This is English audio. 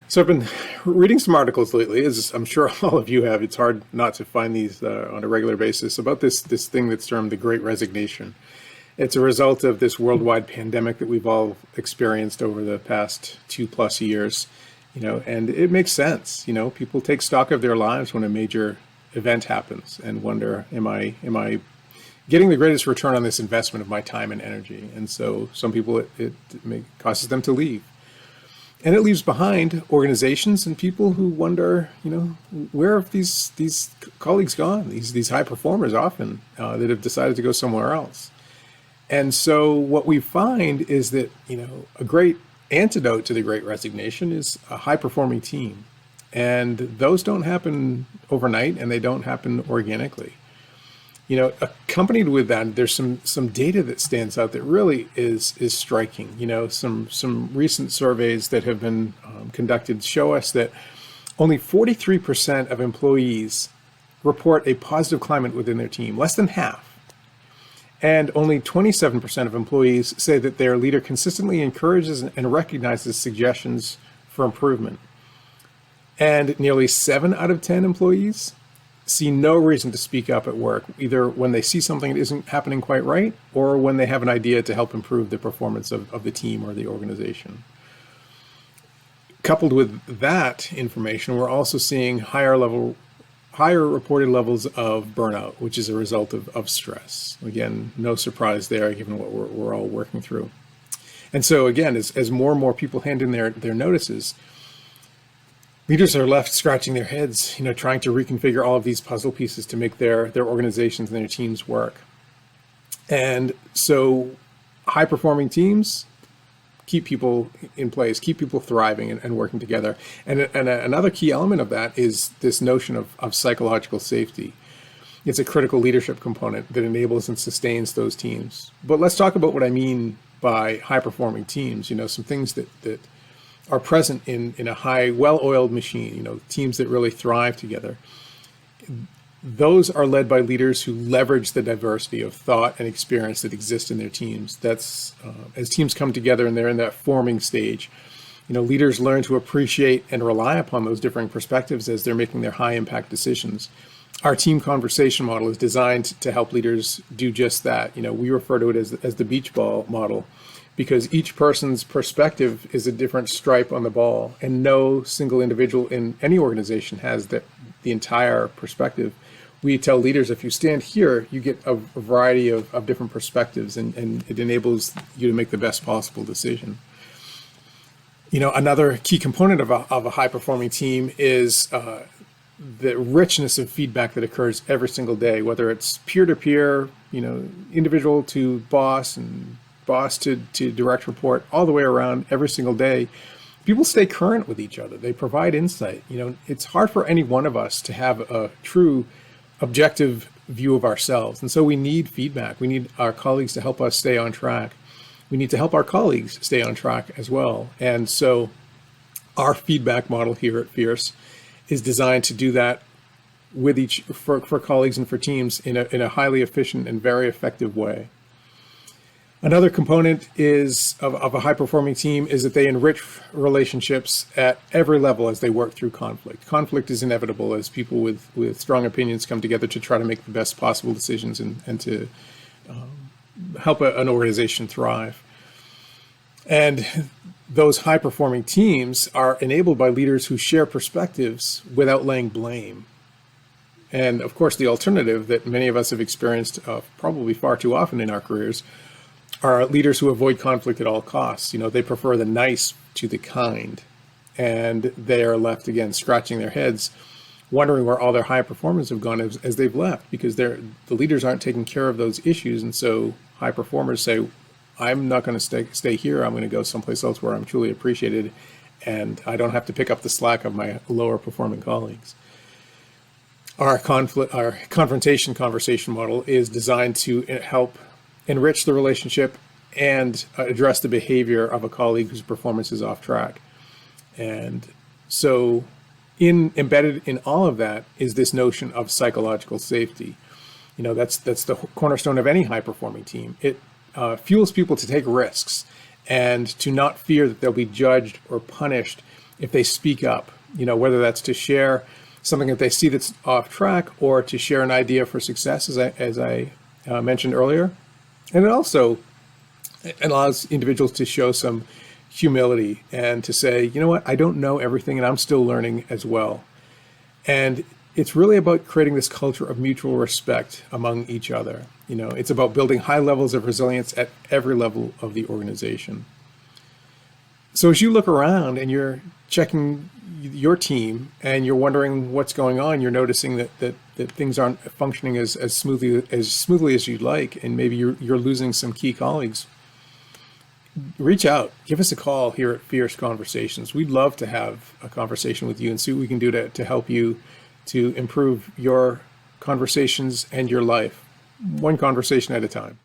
So I've been reading some articles lately, as I'm sure all of you have. It's hard not to find these on a regular basis about this thing that's termed the Great Resignation. It's a result of this worldwide pandemic that we've all experienced over the past 2+ years, and it makes sense. People take stock of their lives when a major event happens and wonder, am I getting the greatest return on this investment of my time and energy? And so some people, it causes them to leave. And it leaves behind organizations and people who wonder, where have these colleagues gone? These high performers often that have decided to go somewhere else. And so what we find is that, a great antidote to the Great Resignation is a high performing team. And those don't happen overnight, and they don't happen organically. Accompanied with that, there's some data that stands out that really is striking. Some recent surveys that have been conducted show us that only 43% of employees report a positive climate within their team, less than half. And only 27% of employees say that their leader consistently encourages and recognizes suggestions for improvement. And nearly 7 out of 10 employees see no reason to speak up at work, either when they see something that isn't happening quite right or when they have an idea to help improve the performance of the team or the organization. Coupled with that information, we're also seeing higher reported levels of burnout, which is a result of stress. Again, no surprise there, given what we're all working through. And so again, as more and more people hand in their notices, leaders are left scratching their heads, trying to reconfigure all of these puzzle pieces to make their organizations and their teams work. And so high-performing teams keep people in place, keep people thriving and working together. And another key element of that is this notion of psychological safety. It's a critical leadership component that enables and sustains those teams. But let's talk about what I mean by high-performing teams, some things that are present in a high, well-oiled machine, teams that really thrive together. Those are led by leaders who leverage the diversity of thought and experience that exists in their teams. That's as teams come together and they're in that forming stage, leaders learn to appreciate and rely upon those differing perspectives as they're making their high-impact decisions. Our team conversation model is designed to help leaders do just that. We refer to it as the beach ball model, because each person's perspective is a different stripe on the ball, and no single individual in any organization has the entire perspective. We tell leaders, if you stand here, you get a variety of different perspectives, and it enables you to make the best possible decision. Another key component of a high-performing team is the richness of feedback that occurs every single day, whether it's peer-to-peer, individual to boss, and boss to direct report, all the way around every single day. People stay current with each other. They provide insight. It's hard for any one of us to have a true objective view of ourselves. And so we need feedback. We need our colleagues to help us stay on track. We need to help our colleagues stay on track as well. And so our feedback model here at Fierce is designed to do that with for colleagues and for teams in a highly efficient and very effective way. Another component of a high-performing team is that they enrich relationships at every level as they work through conflict. Conflict is inevitable as people with strong opinions come together to try to make the best possible decisions and to help an organization thrive. And those high-performing teams are enabled by leaders who share perspectives without laying blame. And of course, the alternative that many of us have experienced probably far too often in our careers are leaders who avoid conflict at all costs. They prefer the nice to the kind, and they are left again scratching their heads, wondering where all their high performers have gone as they've left, because the leaders aren't taking care of those issues. And so high performers say, I'm not going to stay here. I'm going to go someplace else where I'm truly appreciated, and I don't have to pick up the slack of my lower performing colleagues. Our confrontation conversation model is designed to help enrich the relationship and address the behavior of a colleague whose performance is off track. And so embedded in all of that is this notion of psychological safety. That's the cornerstone of any high-performing team. It fuels people to take risks and to not fear that they'll be judged or punished if they speak up, whether that's to share something that they see that's off track or to share an idea for success, as I mentioned earlier. And it also allows individuals to show some humility and to say, you know what, I don't know everything and I'm still learning as well. And it's really about creating this culture of mutual respect among each other. It's about building high levels of resilience at every level of the organization. So as you look around and you're checking your team and you're wondering what's going on, you're noticing that things aren't functioning as smoothly as you'd like, and maybe you're losing some key colleagues. Reach out, give us a call here at Fierce Conversations. We'd love to have a conversation with you and see what we can do to help you to improve your conversations and your life, one conversation at a time.